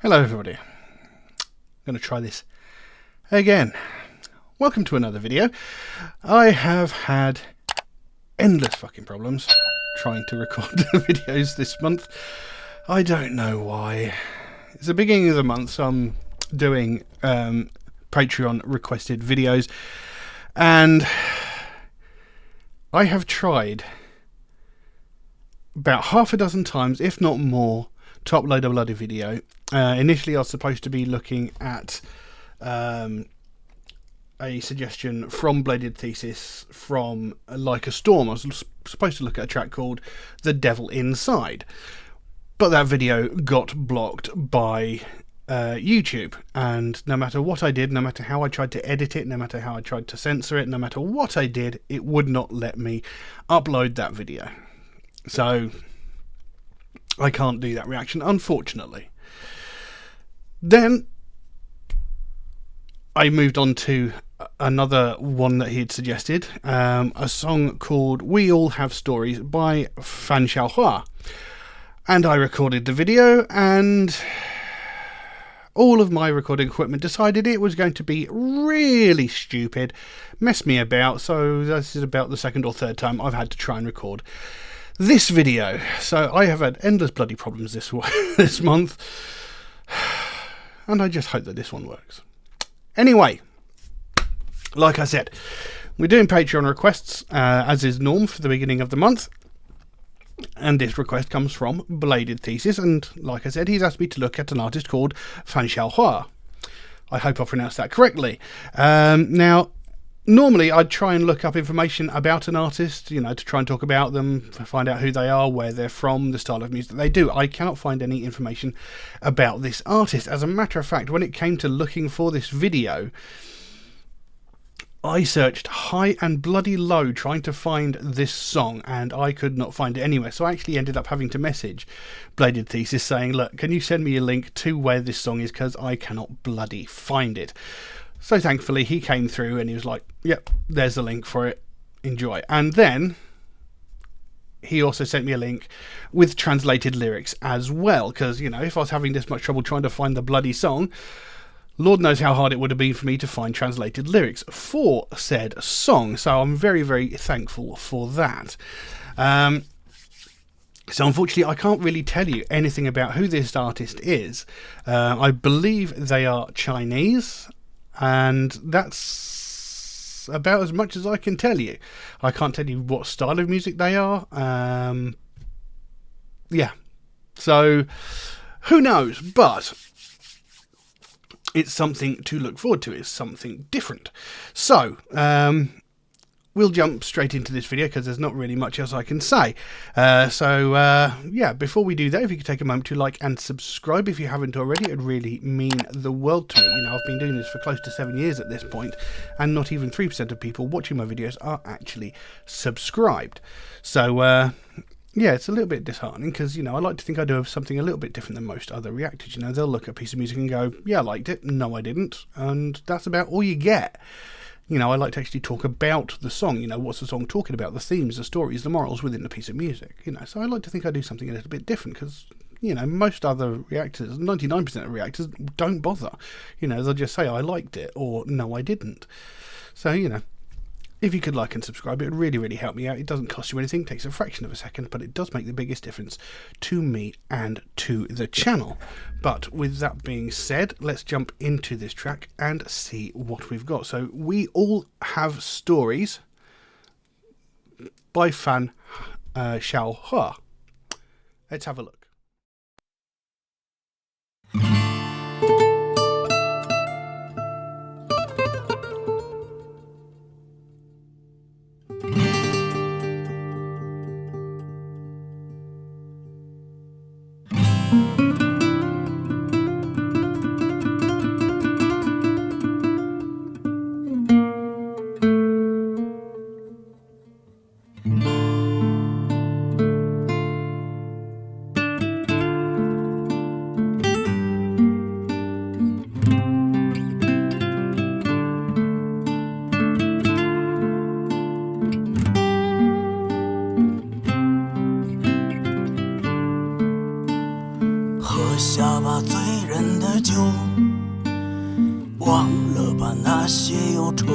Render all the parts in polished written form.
Hello everybody, I'm going to try this again. Welcome to another video. I have had endless fucking problems trying to record the videos this month. I don't know why. It's the beginning of the month, so I'm doing Patreon requested videos, and I have tried about half a dozen times, if not more, to upload a bloody video. Initially I was supposed to be looking at a suggestion from Bladed Thesis from Like a Storm. I was supposed to look at a track called The Devil Inside, but that video got blocked by YouTube, and no matter what I did, no matter how I tried to edit it, no matter how I tried to censor it, no matter what I did, it would not let me upload that video. So I can't do that reaction, unfortunately. Then I moved on to another one that he had suggested, a song called We All Have Stories by Shao Hua. And I recorded the video, and all of my recording equipment decided it was going to be really stupid, mess me about, so this is about the second or third time I've had to try and record this video. So I have had endless bloody problems this month, and I just hope that this one works. Anyway, like I said, we're doing Patreon requests, as is norm for the beginning of the month, and this request comes from Bladed Thesis, and like I said, he's asked me to look at an artist called Shao Hua. I hope I pronounced that correctly. Now, normally I'd try and look up information about an artist, you know, to try and talk about them, find out who they are, where they're from, the style of music that they do. I cannot find any information about this artist. As a matter of fact, when it came to looking for this video, I searched high and bloody low trying to find this song, and I could not find it anywhere. So I actually ended up having to message Bladed Thesis saying, look, can you send me a link to where this song is, because I cannot bloody find it. So thankfully he came through and he was like, yep, there's a link for it, enjoy. And then he also sent me a link with translated lyrics as well, because, you know, if I was having this much trouble trying to find the bloody song, Lord knows how hard it would have been for me to find translated lyrics for said song. So I'm very, very thankful for that. So unfortunately, I can't really tell you anything about who this artist is. I believe they are Chinese, and that's about as much as I can tell you. I can't tell you what style of music they are. Yeah, so who knows, but it's something to look forward to. It's something different. So we'll jump straight into this video because there's not really much else I can say. Yeah, before we do that, if you could take a moment to like and subscribe if you haven't already, it would really mean the world to me. You know, I've been doing this for close to 7 years at this point, and not even 3% of people watching my videos are actually subscribed. So yeah, it's a little bit disheartening because, you know, I like to think I do something a little bit different than most other reactors. You know, they'll look at a piece of music and go, yeah, I liked it. No, I didn't. And that's about all you get. You know, I like to actually talk about the song. You know, what's the song talking about? The themes, the stories, the morals within the piece of music. You know, so I like to think I do something a little bit different because, you know, most other reactors, 99% of reactors, don't bother. You know, they'll just say, I liked it, or no, I didn't. So, you know, if you could like and subscribe, it would really, really help me out. It doesn't cost you anything. It takes a fraction of a second, but it does make the biggest difference to me and to the channel. But with that being said, let's jump into this track and see what we've got. So, We All Have Stories by Shao Hua. Let's have a look.下把醉人人的酒，忘了吧那些忧愁。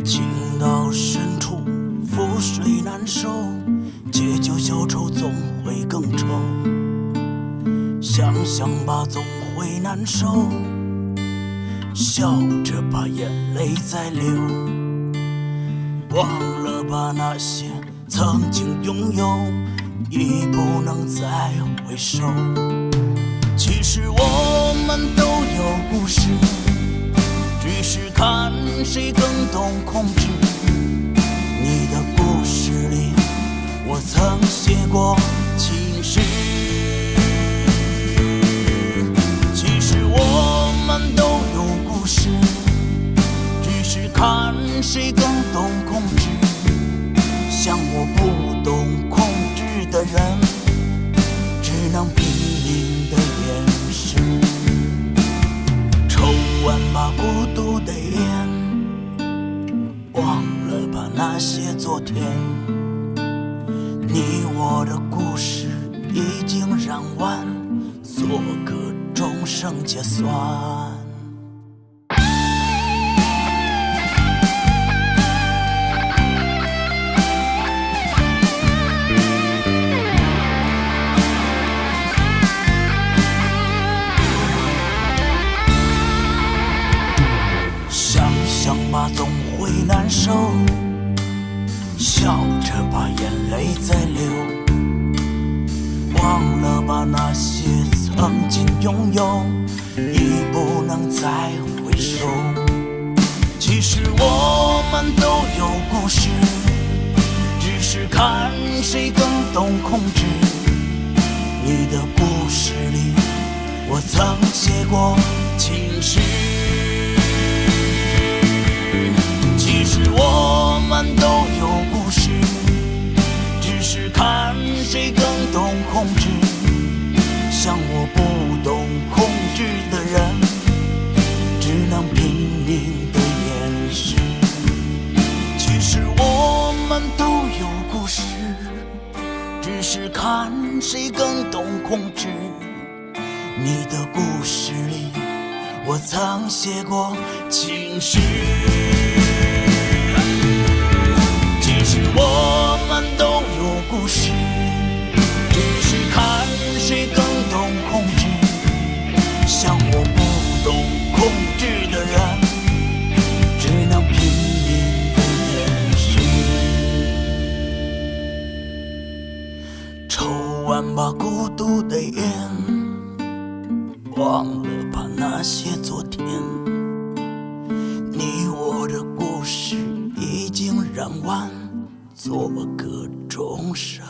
情到深处，覆水难收，借酒消愁总会更愁。想想吧，总会难受，笑着把眼泪在流。忘了吧那些曾经拥有，已不能再回首。其实我们都有故事，只是看谁更懂控制。你的故事里，我曾写过情诗。其实我们都有故事，只是看谁更懂控制。像我不懂控制的人，只能拼命的掩饰。抽完吧孤独的烟，忘了吧那些昨天。你我的故事已经染完，做个终生结算。总会难受，笑着把眼泪在流。忘了吧那些曾经拥有，已不能再回首。其实我们都有故事，只是看谁更懂控制。你的故事里，我曾写过情诗。其实我们都有故事，只是看谁更懂控制。像我不懂控制的人，只能拼命的掩饰。其实我们都有故事，只是看谁更懂控制。你的故事里，我曾写过情诗。其实我们都有故事，只是看谁更懂控制。像我不懂控制的人，只能拼命的掩饰。抽完吧孤独的烟，忘了吧那些昨天。你我的故事已经染完，做个终生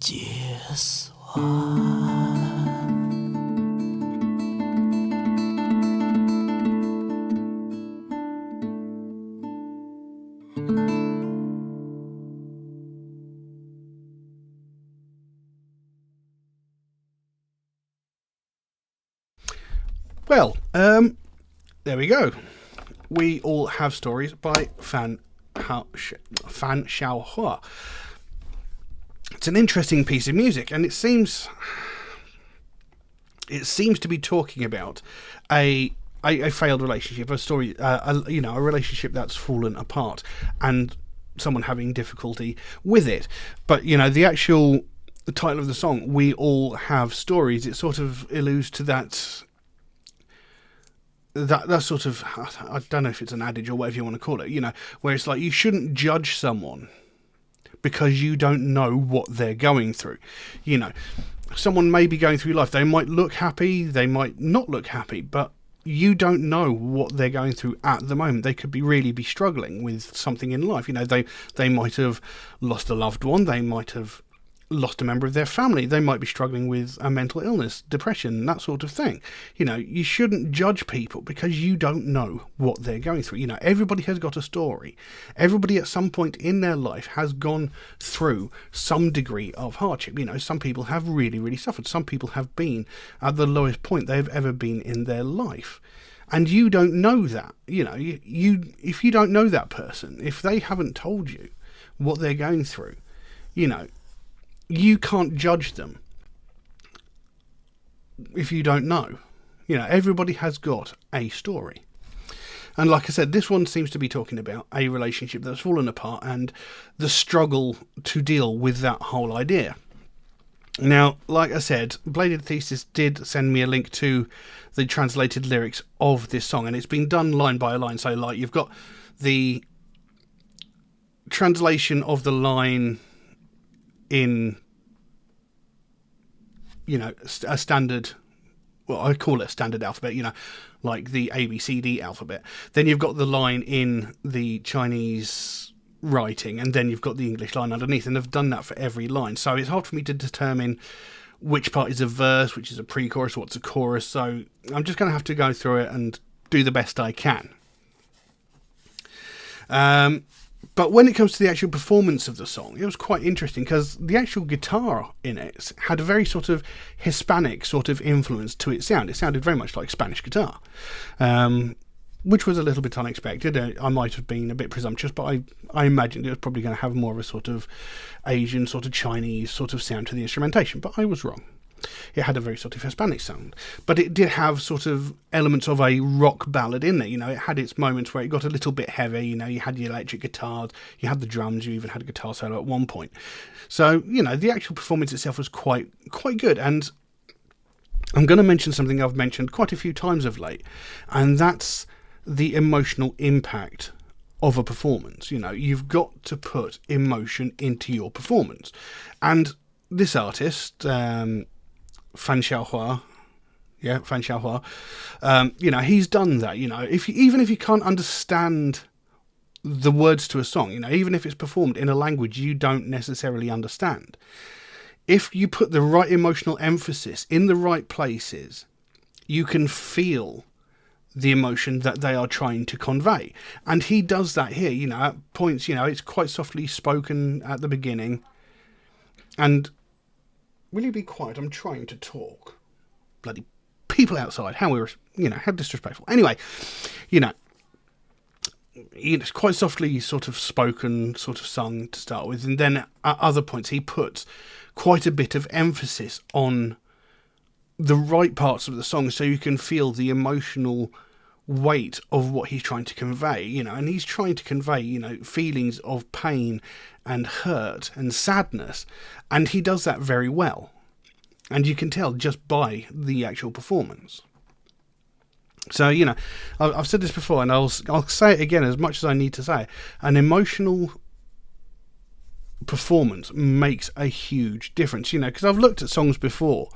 结算。Well, there we go. We All Have Stories by Fan Shao Hua. It's an interesting piece of music, and it seems to be talking about a failed relationship, a story, a relationship that's fallen apart, and someone having difficulty with it. But the title of the song, "We All Have Stories," it sort of alludes to that sort of, I don't know if it's an adage or whatever you want to call it, where it's like you shouldn't judge someone because you don't know what they're going through. Someone may be going through life. They might look happy, they might not look happy, but you don't know what they're going through at the moment. They could really be struggling with something in life. They might have lost a loved one, they might have lost a member of their family, they might be struggling with a mental illness, depression, that sort of thing. You shouldn't judge people because you don't know what they're going through. Everybody has got a story. Everybody at some point in their life has gone through some degree of hardship. Some people have really, really suffered. Some people have been at the lowest point they've ever been in their life. And you don't know that. If you don't know that person, if they haven't told you what they're going through, you can't judge them if you don't know. You know, everybody has got a story. And like I said, this one seems to be talking about a relationship that's fallen apart and the struggle to deal with that whole idea. Now, like I said, Bladed Thesis did send me a link to the translated lyrics of this song, and it's been done line by line. So, like, you've got the translation of the line in, you know, a standard, well, I call it a standard alphabet, you know, like the ABCD alphabet. Then you've got the line in the Chinese writing, and then you've got the English line underneath, and they've done that for every line. So it's hard for me to determine which part is a verse, which is a pre-chorus, what's a chorus. So I'm just going to have to go through it and do the best I can. But when it comes to the actual performance of the song, it was quite interesting because the actual guitar in it had a very sort of Hispanic sort of influence to its sound. It sounded very much like Spanish guitar, which was a little bit unexpected. I might have been a bit presumptuous, but I imagined it was probably going to have more of a sort of Asian, sort of Chinese sort of sound to the instrumentation, but I was wrong. It had a very sort of Hispanic sound, but it did have sort of elements of a rock ballad in there. You know, it had its moments where it got a little bit heavy. You know, you had the electric guitars, you had the drums, you even had a guitar solo at one point. So, you know, the actual performance itself was quite good. And I'm going to mention something I've mentioned quite a few times of late, and that's the emotional impact of a performance. You know, you've got to put emotion into your performance. And this artist, Shao Hua, Shao Hua, you know, he's done that. You know, even if you can't understand the words to a song, you know, even if it's performed in a language you don't necessarily understand, if you put the right emotional emphasis in the right places, you can feel the emotion that they are trying to convey. And he does that here, you know, at points, you know, it's quite softly spoken at the beginning. And will you be quiet? I'm trying to talk. Bloody people outside. How disrespectful. Anyway, you know, it's quite softly sort of spoken, sort of sung to start with. And then at other points, he puts quite a bit of emphasis on the right parts of the song so you can feel the emotional weight of what he's trying to convey, you know, and he's trying to convey, you know, feelings of pain and hurt and sadness, and he does that very well, and you can tell just by the actual performance. So, you know, I've said this before, and I'll say it again as much as I need to say. An emotional performance makes a huge difference, you know, because I've looked at songs before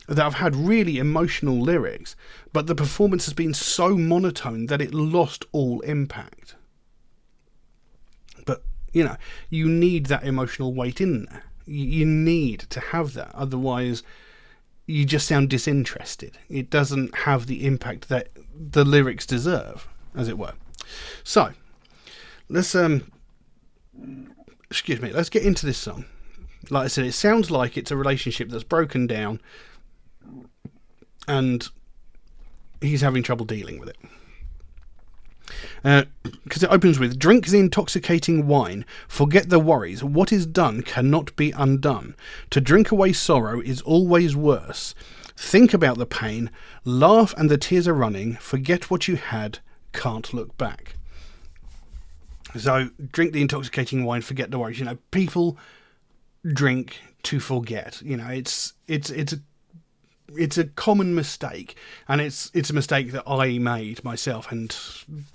that have had really emotional lyrics, but the performance has been so monotone that it lost all impact. But, you know, you need that emotional weight in there. You need to have that, otherwise you just sound disinterested. It doesn't have the impact that the lyrics deserve, as it were. So, let's get into this song. Like I said, it sounds like it's a relationship that's broken down, and he's having trouble dealing with it. Because it opens with, drink the intoxicating wine, forget the worries, what is done cannot be undone. To drink away sorrow is always worse. Think about the pain, laugh and the tears are running, forget what you had, can't look back. So, drink the intoxicating wine, forget the worries. You know, people drink to forget. You know, it's a common mistake, and it's a mistake that I made myself, and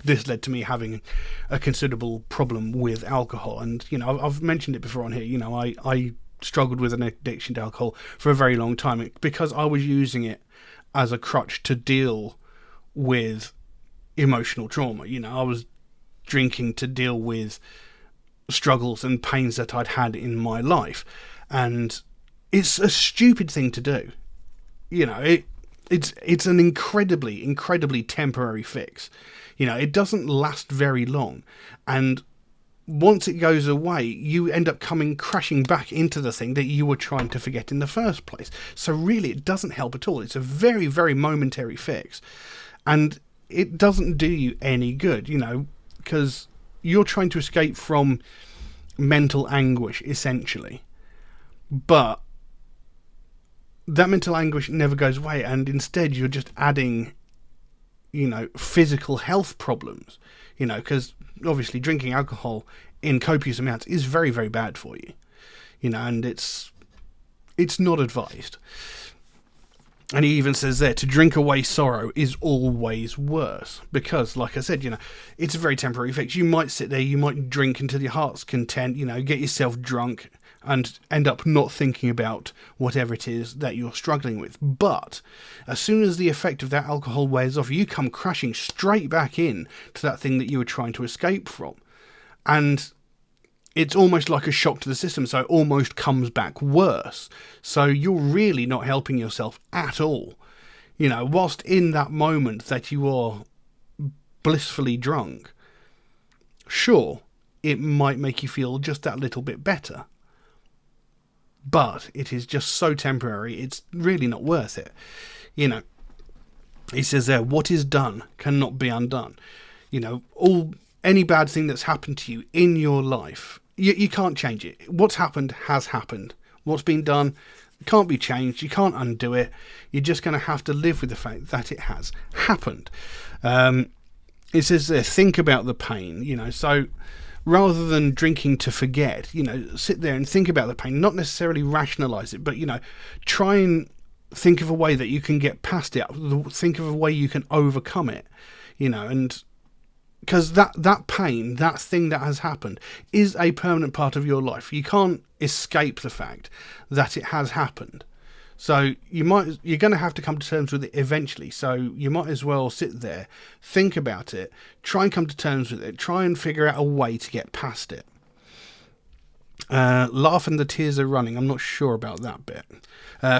this led to me having a considerable problem with alcohol. And, you know, I've mentioned it before on here, you know, I struggled with an addiction to alcohol for a very long time because I was using it as a crutch to deal with emotional trauma. You know, I was drinking to deal with struggles and pains that I'd had in my life, and it's a stupid thing to do. You know, it's an incredibly temporary fix. You know, it doesn't last very long, and once it goes away, you end up coming crashing back into the thing that you were trying to forget in the first place. So really, it doesn't help at all. It's a very, very momentary fix, and it doesn't do you any good, you know, because you're trying to escape from mental anguish, essentially. But that mental anguish never goes away, and instead you're just adding, physical health problems, because obviously drinking alcohol in copious amounts is very, very bad for you, and it's not advised. And he even says there, to drink away sorrow is always worse. Because, like I said, it's a very temporary fix. You might sit there, you might drink until your heart's content, get yourself drunk and end up not thinking about whatever it is that you're struggling with. But as soon as the effect of that alcohol wears off, you come crashing straight back in to that thing that you were trying to escape from. And it's almost like a shock to the system, so it almost comes back worse. So you're really not helping yourself at all. Whilst in that moment that you are blissfully drunk, sure, it might make you feel just that little bit better. But it is just so temporary, it's really not worth it. He says there, what is done cannot be undone. Any bad thing that's happened to you in your life, you can't change it. What's happened has happened. What's been done can't be changed. You can't undo it. You're just going to have to live with the fact that it has happened. It says there, think about the pain, so rather than drinking to forget, sit there and think about the pain, not necessarily rationalize it, but, try and think of a way that you can get past it. Think of a way you can overcome it, and because that pain, that thing that has happened, is a permanent part of your life. You can't escape the fact that it has happened. So you're going to have to come to terms with it eventually. So you might as well sit there, think about it, try and come to terms with it, try and figure out a way to get past it. Laugh and the tears are running. I'm not sure about that bit.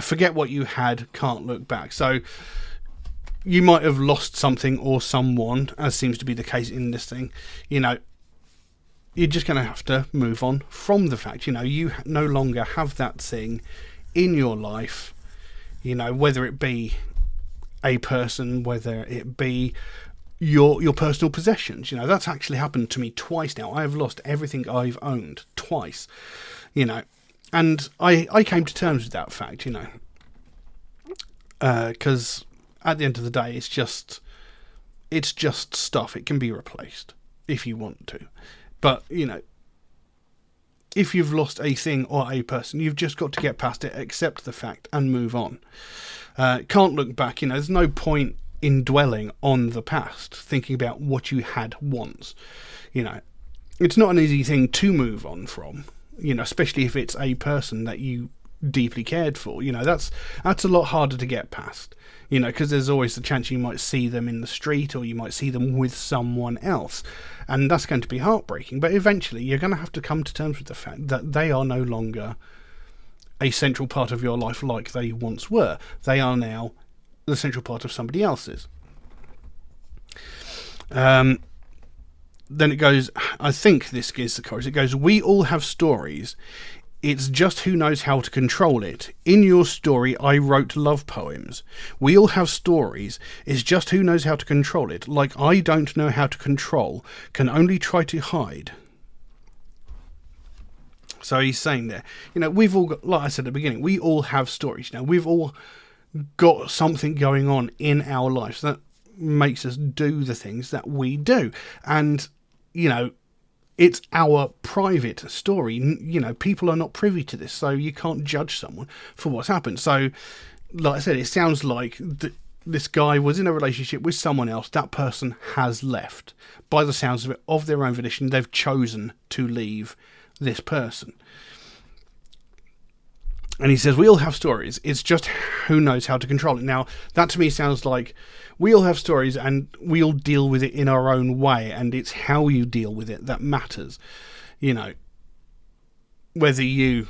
Forget what you had, can't look back. So you might have lost something or someone, as seems to be the case in this thing. You're just going to have to move on from the fact. You no longer have that thing in your life, whether it be a person, whether it be your personal possessions. That's actually happened to me twice now. I have lost everything I've owned twice, and I came to terms with that fact, because at the end of the day, it's just stuff. It can be replaced if you want to, but if you've lost a thing or a person, you've just got to get past it, accept the fact, and move on. Can't look back. There's no point in dwelling on the past, thinking about what you had once. It's not an easy thing to move on from, especially if it's a person that you deeply cared for. That's a lot harder to get past, because there's always the chance you might see them in the street or you might see them with someone else, and that's going to be heartbreaking. But eventually you're going to have to come to terms with the fact that they are no longer a central part of your life like they once were. They are now the central part of somebody else's. Then it goes, I think this is the chorus, it goes, we all have stories. It's just who knows how to control it. In your story, I wrote love poems. We all have stories. It's just who knows how to control it. Like I don't know how to control, can only try to hide. So he's saying there, we've all got, like I said at the beginning, we all have stories. We've all got something going on in our lives that makes us do the things that we do. And, it's our private story. People are not privy to this, so you can't judge someone for what's happened. So, like I said, it sounds like this guy was in a relationship with someone else. That person has left. By the sounds of it, of their own volition, they've chosen to leave this person. And he says, we all have stories. It's just who knows how to control it. Now, that to me sounds like we all have stories and we all deal with it in our own way. And it's how you deal with it that matters. Whether you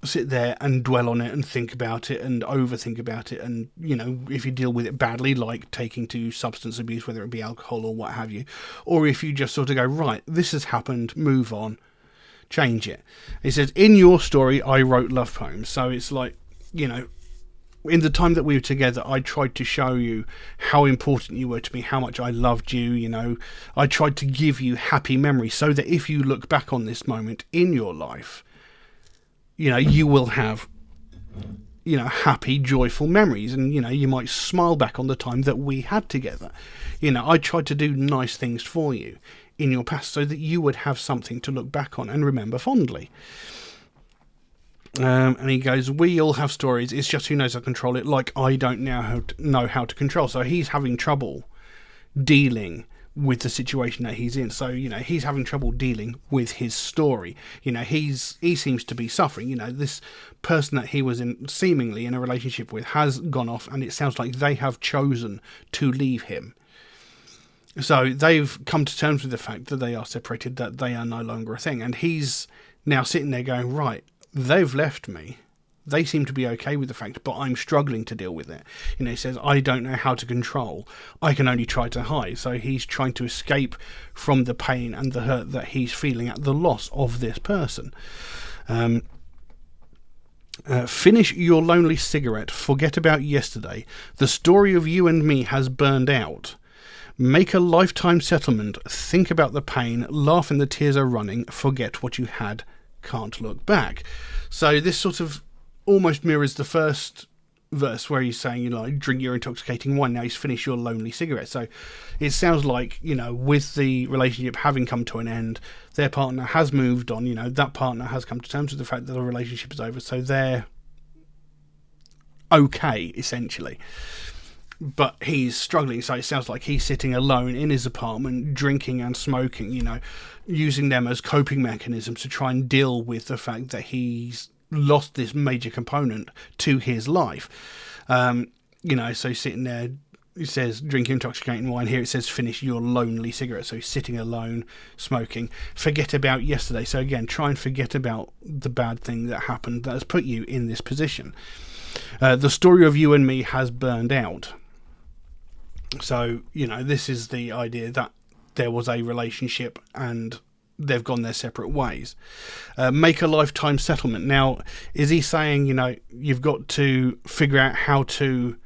sit there and dwell on it and think about it and overthink about it. And, if you deal with it badly, like taking to substance abuse, whether it be alcohol or what have you. Or if you just sort of go, right, this has happened, move on. Change it. He says, in your story, I wrote love poems. So it's like, in the time that we were together, I tried to show you how important you were to me, how much I loved you. I tried to give you happy memories so that if you look back on this moment in your life, you will have happy, joyful memories. And, you might smile back on the time that we had together. I tried to do nice things for you in your past so that you would have something to look back on and remember fondly. And he goes, we all have stories. It's just who knows how to control it. Like, I don't know how to control. So he's having trouble dealing with the situation that he's in. So, he's having trouble dealing with his story. He seems to be suffering. This person that he was seemingly in a relationship with has gone off, and it sounds like they have chosen to leave him. So they've come to terms with the fact that they are separated, that they are no longer a thing. And he's now sitting there going, right, they've left me. They seem to be okay with the fact, but I'm struggling to deal with it. He says, I don't know how to control. I can only try to hide. So he's trying to escape from the pain and the hurt that he's feeling at the loss of this person. Finish your lonely cigarette. Forget about yesterday. The story of you and me has burned out. Make a lifetime settlement. Think about the pain. Laugh and the tears are running. Forget what you had. Can't look back. So this sort of almost mirrors the first verse where he's saying, drink your intoxicating wine. Now he's finished your lonely cigarette. So it sounds like, with the relationship having come to an end, their partner has moved on. That partner has come to terms with the fact that the relationship is over. So they're okay, essentially. But he's struggling, so it sounds like he's sitting alone in his apartment, drinking and smoking, using them as coping mechanisms to try and deal with the fact that he's lost this major component to his life. So sitting there, it says, drink intoxicating wine. Here it says, finish your lonely cigarette. So he's sitting alone, smoking. Forget about yesterday. So again, try and forget about the bad thing that happened that has put you in this position. The story of you and me has burned out. So, this is the idea that there was a relationship and they've gone their separate ways. Make a lifetime settlement. Now, is he saying, you've got to figure out how to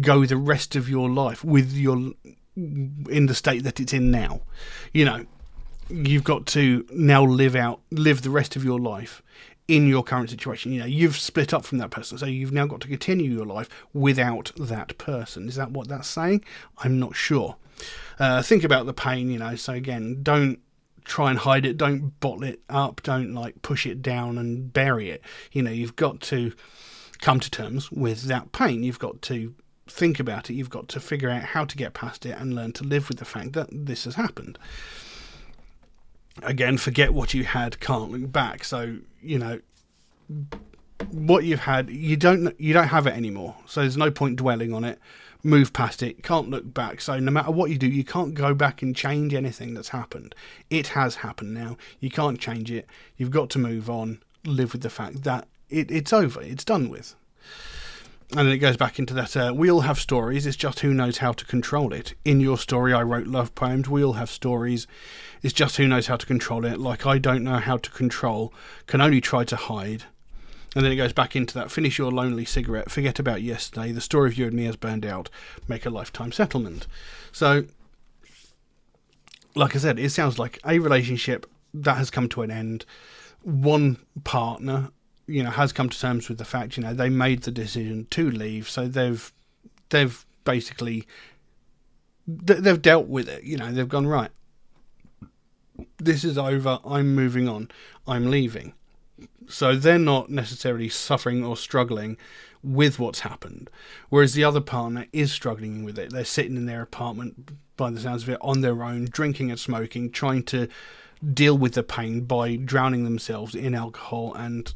go the rest of your life in the state that it's in now? You've got to now live the rest of your life in your current situation. You've split up from that person, so you've now got to continue your life without that person. Is that what that's saying? I'm not sure. Think about the pain, so again, don't try and hide it, don't bottle it up, don't push it down and bury it. You've got to come to terms with that pain. You've got to think about it. You've got to figure out how to get past it and learn to live with the fact that this has happened. Again, forget what you had, can't look back. So, what you've had, you don't have it anymore. So there's no point dwelling on it. Move past it, can't look back. So no matter what you do, you can't go back and change anything that's happened. It has happened now. You can't change it. You've got to move on, live with the fact that it's over, it's done with. And then it goes back into that, we all have stories, it's just who knows how to control it. In your story, I wrote love poems. We all have stories, it's just who knows how to control it. Like, I don't know how to control, can only try to hide. And then it goes back into that, finish your lonely cigarette, forget about yesterday, the story of you and me has burned out, make a lifetime settlement. So, like I said, it sounds like a relationship that has come to an end. One partner, has come to terms with the fact, they made the decision to leave, so they've basically, they've dealt with it, they've gone, right, this is over, I'm moving on, I'm leaving. So they're not necessarily suffering or struggling with what's happened, whereas the other partner is struggling with it. They're sitting in their apartment, by the sounds of it, on their own, drinking and smoking, trying to deal with the pain by drowning themselves in alcohol and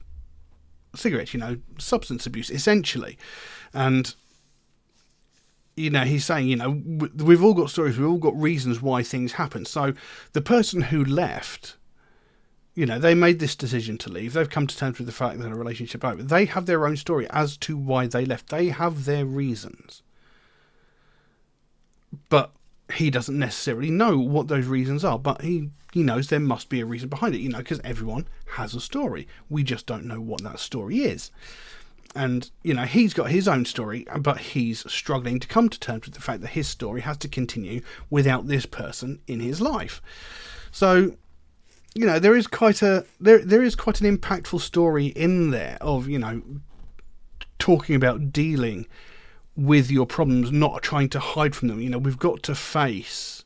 cigarettes, substance abuse, essentially. And, he's saying, we've all got stories, we've all got reasons why things happen. So the person who left, they made this decision to leave. They've come to terms with the fact that a relationship over. They have their own story as to why they left. They have their reasons. But he doesn't necessarily know what those reasons are. But he knows there must be a reason behind it, because everyone has a story. We just don't know what that story is. And, he's got his own story, but he's struggling to come to terms with the fact that his story has to continue without this person in his life. So, there is quite an impactful story in there of, talking about dealing with your problems, not trying to hide from them. You know, we've got to face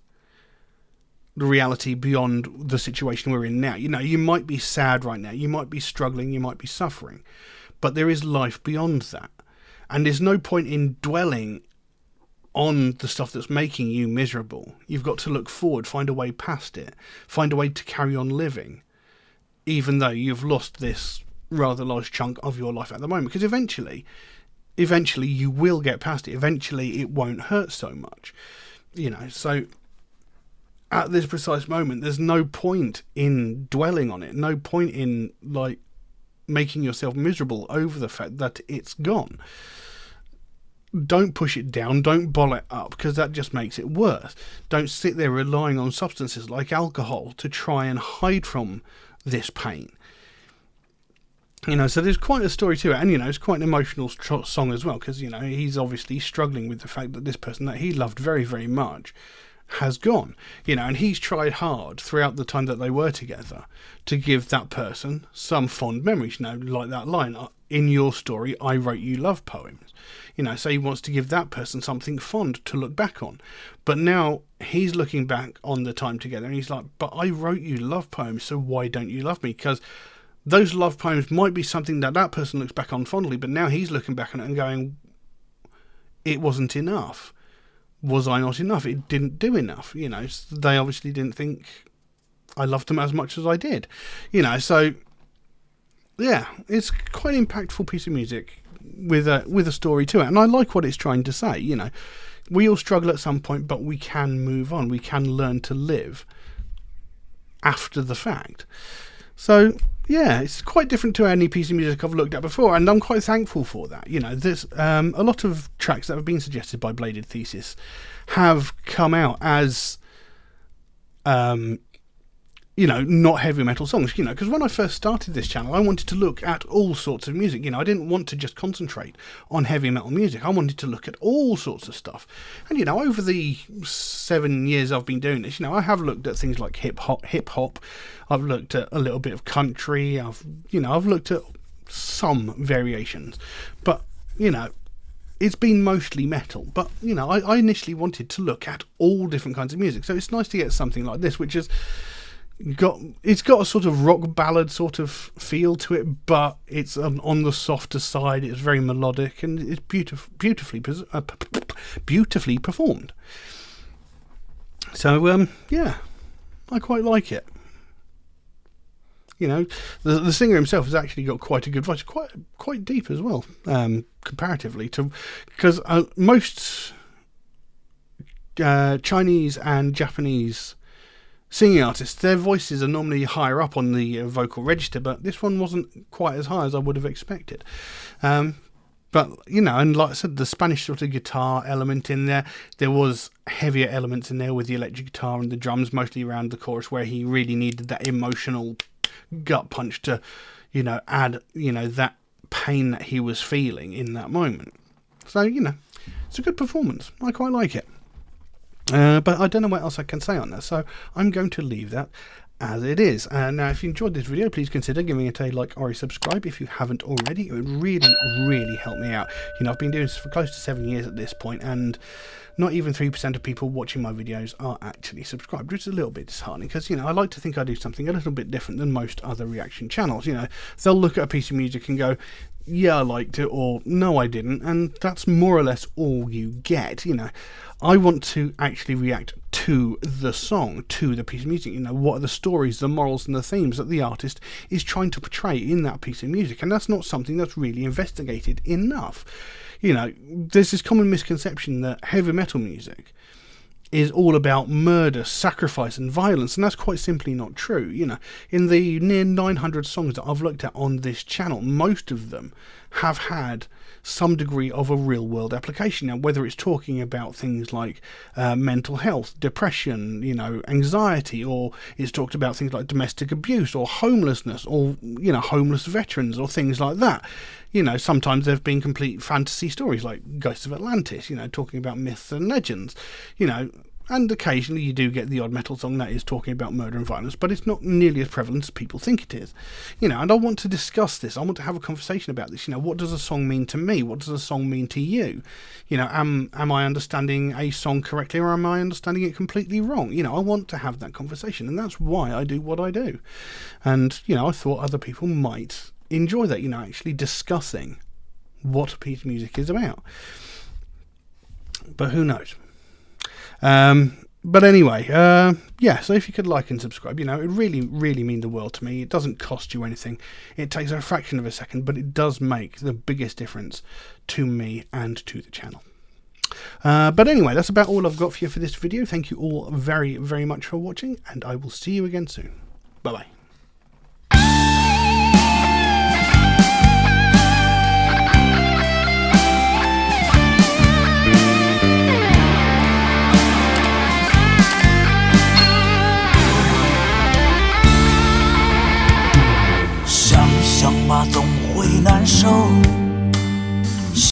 the reality beyond the situation we're in now. You know, you might be sad right now, you might be struggling, you might be suffering, but there is life beyond that. And there's no point in dwelling on the stuff that's making you miserable. You've got to look forward, find a way past it, find a way to carry on living, even though you've lost this rather large chunk of your life at the moment. Because eventually you will get past it. Eventually it won't hurt so much. You know, so at this precise moment, there's no point in dwelling on it. No point in, like, making yourself miserable over the fact that it's gone. Don't push it down, don't bottle it up, because that just makes it worse. Don't sit there relying on substances like alcohol to try and hide from this pain. You know, so there's quite a story to it, and, you know, it's quite an emotional song as well, because, you know, he's obviously struggling with the fact that this person that he loved very, very much has gone, you know, and he's tried hard throughout the time that they were together to give that person some fond memories, you know, like that line, in your story, I wrote you love poems, you know, so he wants to give that person something fond to look back on. But now he's looking back on the time together and he's like, but I wrote you love poems, so why don't you love me? Because those love poems might be something that that person looks back on fondly, but now he's looking back on it and going, it wasn't enough. Was I not enough? It didn't do enough. You know, they obviously didn't think I loved them as much as I did. You know, so yeah, it's quite an impactful piece of music with a story to it, and I like what it's trying to say. You know, we all struggle at some point, but we can move on. We can learn to live after the fact. So yeah, it's quite different to any piece of music I've looked at before, and I'm quite thankful for that. You know, there's a lot of tracks that have been suggested by Bladed Thesis have come out as, you know, not heavy metal songs, you know, because when I first started this channel, I wanted to look at all sorts of music. You know, I didn't want to just concentrate on heavy metal music. I wanted to look at all sorts of stuff. And, you know, over the 7 years I've been doing this, you know, I have looked at things like hip hop. I've looked at a little bit of country. I've looked at some variations, but, you know, it's been mostly metal. But, you know, I initially wanted to look at all different kinds of music. So it's nice to get something like this, which is it's got a sort of rock ballad sort of feel to it, but it's on the softer side. It's very melodic and it's beautifully performed. So yeah, I quite like it. You know, the singer himself has actually got quite a good voice, quite deep as well, comparatively to, because most Chinese and Japanese singing artists, their voices are normally higher up on the vocal register, but this one wasn't quite as high as I would have expected. But, you know, and like I said, the Spanish sort of guitar element in there was heavier elements in there with the electric guitar and the drums, mostly around the chorus, where he really needed that emotional gut punch to, you know, add, you know, that pain that he was feeling in that moment. So, you know, it's a good performance. I quite like it. But I don't know what else I can say on that, so I'm going to leave that as it is. Now, if you enjoyed this video, please consider giving it a like or a subscribe if you haven't already. It would really, really help me out. You know, I've been doing this for close to 7 years at this point, and not even 3% of people watching my videos are actually subscribed, which is a little bit disheartening, because, you know, I like to think I do something a little bit different than most other reaction channels. You know, they'll look at a piece of music and go, yeah, I liked it, or no, I didn't, and that's more or less all you get. You know, I want to actually react to the song, to the piece of music. You know, what are the stories, the morals and the themes that the artist is trying to portray in that piece of music, and that's not something that's really investigated enough. You know, there's this common misconception that heavy metal music is all about murder, sacrifice and violence, and that's quite simply not true. You know, in the near 900 songs that I've looked at on this channel, most of them have had some degree of a real world application. Now, whether it's talking about things like mental health, depression, you know, anxiety, or it's talked about things like domestic abuse or homelessness, or, you know, homeless veterans or things like that. You know, sometimes there have been complete fantasy stories like Ghosts of Atlantis, you know, talking about myths and legends. You know, And occasionally you do get the odd metal song that is talking about murder and violence, but it's not nearly as prevalent as people think it is. And I want to discuss this. I want to have a conversation about this. What does a song mean to me? What does a song mean to you? Am I understanding a song correctly, or am I understanding it completely wrong? I want to have that conversation, and that's why I do what I do. And, I thought other people might enjoy that, actually discussing what a piece of music is about. But who knows? But anyway, so if you could like and subscribe, it really, really means the world to me. It doesn't cost you anything. It takes a fraction of a second, but it does make the biggest difference to me and to the channel. But anyway, that's about all I've got for you for this video. Thank you all very, very much for watching, and I will see you again soon. Bye-bye.想想吧，总会难受。